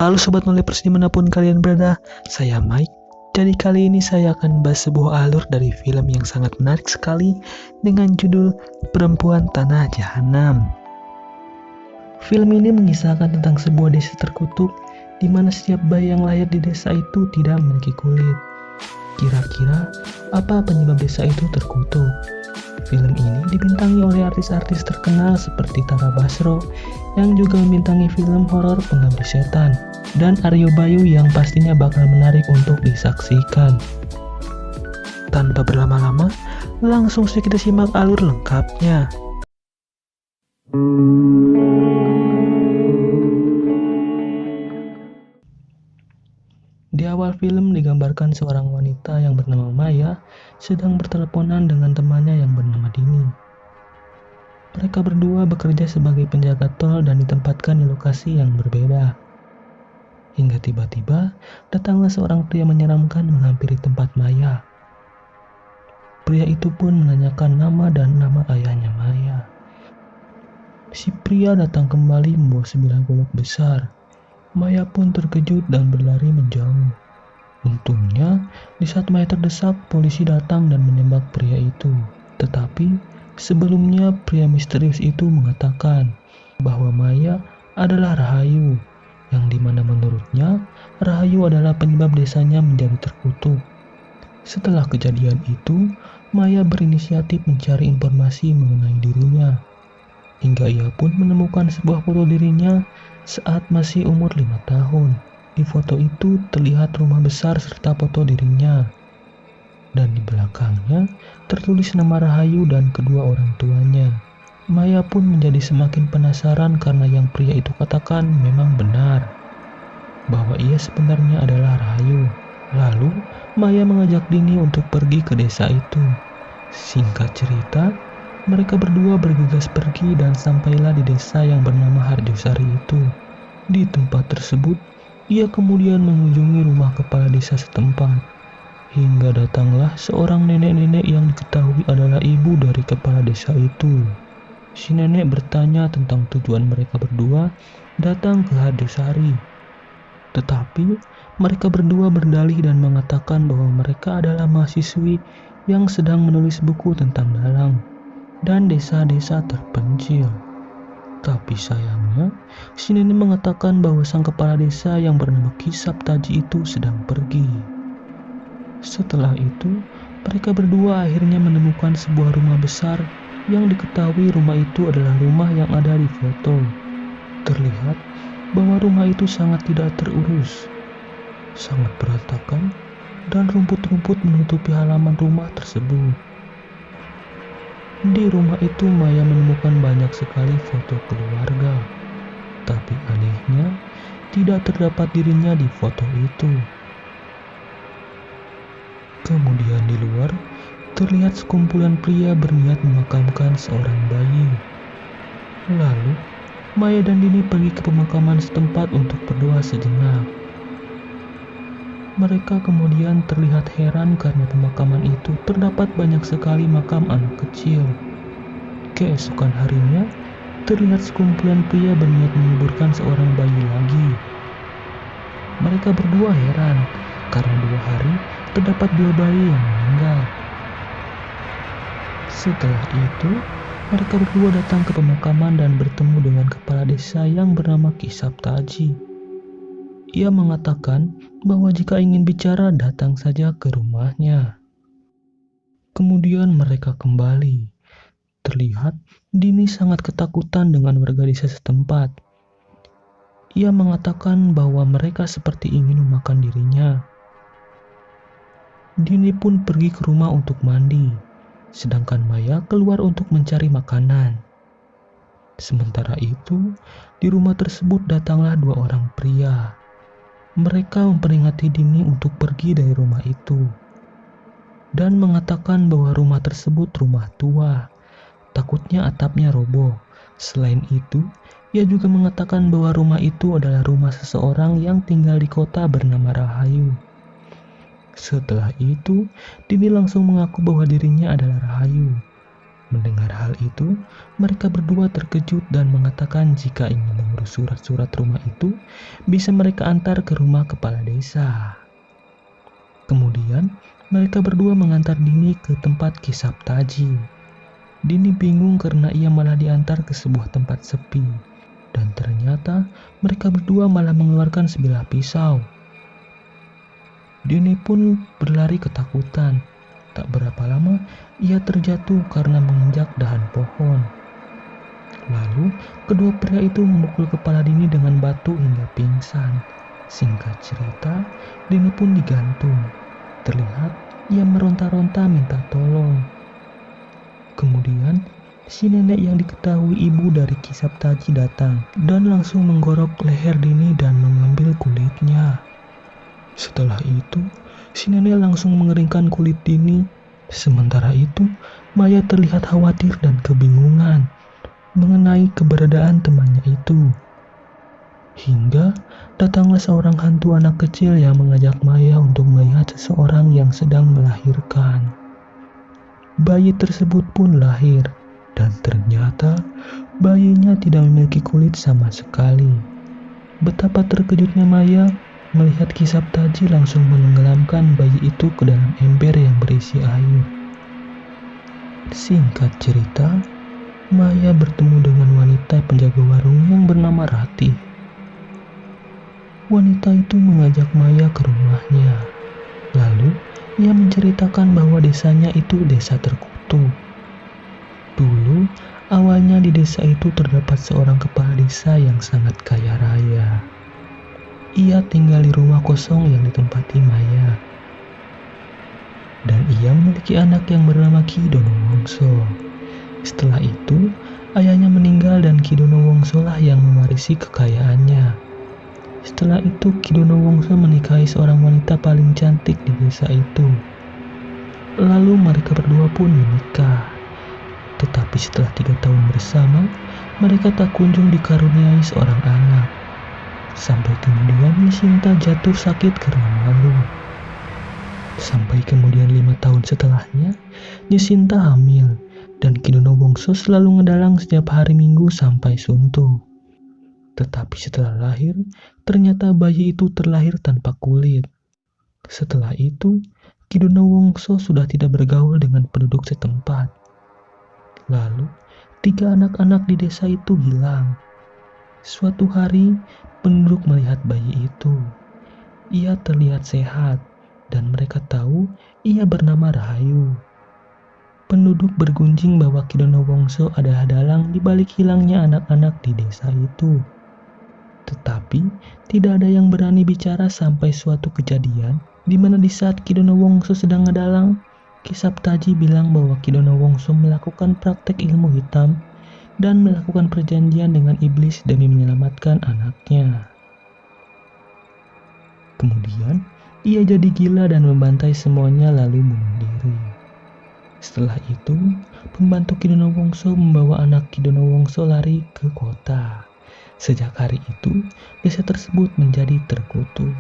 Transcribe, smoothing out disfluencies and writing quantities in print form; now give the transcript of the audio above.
Halo Sobat Nolepers dimanapun kalian berada, saya Mike. Jadi kali ini saya akan membahas sebuah alur dari film yang sangat menarik sekali dengan judul Perempuan Tanah Jahanam. Film ini mengisahkan tentang sebuah desa terkutuk di mana setiap bayi yang lahir di desa itu tidak memiliki kulit. Kira-kira apa penyebab desa itu terkutuk? Film ini dibintangi oleh artis-artis terkenal seperti Tara Basro yang juga membintangi film horor Pengabdi Setan, dan Aryo Bayu yang pastinya bakal menarik untuk disaksikan. Tanpa berlama-lama, langsung saja kita simak alur lengkapnya. Di awal film digambarkan seorang wanita yang bernama Maya sedang berteleponan dengan temannya yang bernama Dini. Mereka berdua bekerja sebagai penjaga tol dan ditempatkan di lokasi yang berbeda. Hingga tiba-tiba datanglah seorang pria menyeramkan menghampiri tempat Maya. Pria itu pun menanyakan nama dan nama ayahnya Maya. Si pria datang kembali membawa sebilah golok besar. Maya pun terkejut dan berlari menjauh. Untungnya, di saat Maya terdesak, polisi datang dan menembak pria itu. Tetapi, sebelumnya pria misterius itu mengatakan bahwa Maya adalah Rahayu, yang dimana menurutnya Rahayu adalah penyebab desanya menjadi terkutuk. Setelah kejadian itu, Maya berinisiatif mencari informasi mengenai dirinya. Hingga ia pun menemukan sebuah foto dirinya saat masih umur 5 tahun. Di foto itu terlihat rumah besar serta foto dirinya. Dan di belakangnya tertulis nama Rahayu dan kedua orang tuanya. Maya pun menjadi semakin penasaran karena yang pria itu katakan memang benar, bahwa ia sebenarnya adalah Rahayu. Lalu Maya mengajak Dini untuk pergi ke desa itu. Singkat cerita, mereka berdua bergegas pergi dan sampailah di desa yang bernama Harjosari itu. Di tempat tersebut, ia kemudian mengunjungi rumah kepala desa setempat. Hingga datanglah seorang nenek-nenek yang diketahui adalah ibu dari kepala desa itu. Si nenek bertanya tentang tujuan mereka berdua datang ke Harjosari. Tetapi mereka berdua berdalih dan mengatakan bahwa mereka adalah mahasiswi yang sedang menulis buku tentang dalang dan desa-desa terpencil. Tapi sayangnya, si nenek mengatakan bahwa sang kepala desa yang bernama Ki Saptaji itu sedang pergi. Setelah itu, mereka berdua akhirnya menemukan sebuah rumah besar yang diketahui rumah itu adalah rumah yang ada di foto. Terlihat bahwa rumah itu sangat tidak terurus, sangat berantakan, dan rumput-rumput menutupi halaman rumah tersebut. Di rumah itu Maya menemukan banyak sekali foto keluarga, tapi anehnya tidak terdapat dirinya di foto itu. Kemudian di luar terlihat sekumpulan pria berniat memakamkan seorang bayi. Lalu Maya dan Dini pergi ke pemakaman setempat untuk berdoa sejenak. Mereka kemudian terlihat heran karena pemakaman itu terdapat banyak sekali makam anak kecil. Keesokan harinya, terlihat sekumpulan pria berniat menguburkan seorang bayi lagi. Mereka berdua heran karena 2 hari terdapat 2 bayi yang meninggal. Setelah itu, mereka berdua datang ke pemakaman dan bertemu dengan kepala desa yang bernama Ki Saptaji. Ia mengatakan bahwa jika ingin bicara datang saja ke rumahnya. Kemudian mereka kembali. Terlihat Dini sangat ketakutan dengan warga desa setempat. Ia mengatakan bahwa mereka seperti ingin memakan dirinya. Dini pun pergi ke rumah untuk mandi, sedangkan Maya keluar untuk mencari makanan. Sementara itu, di rumah tersebut datanglah 2 orang pria. Mereka memperingati Dini untuk pergi dari rumah itu dan mengatakan bahwa rumah tersebut rumah tua, takutnya atapnya roboh. Selain itu, ia juga mengatakan bahwa rumah itu adalah rumah seseorang yang tinggal di kota bernama Rahayu. Setelah itu, Dini langsung mengaku bahwa dirinya adalah Rahayu. Mendengar hal itu, mereka berdua terkejut dan mengatakan jika ingin mengurus surat-surat rumah itu, bisa mereka antar ke rumah kepala desa. Kemudian, mereka berdua mengantar Dini ke tempat Kisap Taji. Dini bingung karena ia malah diantar ke sebuah tempat sepi. Dan ternyata mereka berdua malah mengeluarkan sebilah pisau. Dini pun berlari ketakutan. Tak berapa lama, ia terjatuh karena menginjak dahan pohon. Lalu, kedua pria itu memukul kepala Dini dengan batu hingga pingsan. Singkat cerita, Dini pun digantung. Terlihat ia meronta-ronta minta tolong. Kemudian, si nenek yang diketahui ibu dari Kisap Taji datang dan langsung menggorok leher Dini dan mengambil kulitnya. Setelah itu, si nenek langsung mengeringkan kulit Dini. Sementara itu, Maya terlihat khawatir dan kebingungan mengenai keberadaan temannya itu. Hingga datanglah seorang hantu anak kecil yang mengajak Maya untuk melihat seseorang yang sedang melahirkan. Bayi tersebut pun lahir, dan ternyata bayinya tidak memiliki kulit sama sekali. Betapa terkejutnya Maya melihat Kisap Taji langsung menenggelamkan bayi itu ke dalam ember yang berisi air. Singkat cerita, Maya bertemu dengan wanita penjaga warung yang bernama Ratih. Wanita itu mengajak Maya ke rumahnya. Lalu, ia menceritakan bahwa desanya itu desa terkutuk. Dulu, awalnya di desa itu terdapat seorang kepala desa yang sangat kaya raya. Ia tinggal di rumah kosong yang ditempati Maya. Dan ia memiliki anak yang bernama Ki Dono Wongso. Setelah itu, ayahnya meninggal dan Ki Dono Wongso lah yang mewarisi kekayaannya. Setelah itu, Ki Dono Wongso menikahi seorang wanita paling cantik di desa itu. Lalu mereka berdua pun menikah. Tetapi setelah 3 tahun bersama, mereka tak kunjung dikaruniai seorang anak. Sampai kemudian Sinta jatuh sakit karena malu. Sampai kemudian 5 tahun setelahnya, Sinta hamil dan Ki Dono Wongso selalu ngedalang setiap hari Minggu sampai suntuk. Tetapi setelah lahir, ternyata bayi itu terlahir tanpa kulit. Setelah itu, Ki Dono Wongso sudah tidak bergaul dengan penduduk setempat. Lalu, 3 anak-anak di desa itu hilang. Suatu hari, penduduk melihat bayi itu. Ia terlihat sehat, dan mereka tahu ia bernama Rahayu. Penduduk bergunjing bahwa Ki Dono Wongso adalah dalang di balik hilangnya anak-anak di desa itu. Tetapi, tidak ada yang berani bicara sampai suatu kejadian di mana di saat Ki Dono Wongso sedang ngedalang, Kisap Taji bilang bahwa Ki Dono Wongso melakukan praktek ilmu hitam dan melakukan perjanjian dengan iblis demi menyelamatkan anaknya. Kemudian, ia jadi gila dan membantai semuanya lalu bunuh diri. Setelah itu, pembantu Ki Dono Wongso membawa anak Ki Dono Wongso lari ke kota. Sejak hari itu, desa tersebut menjadi terkutuk.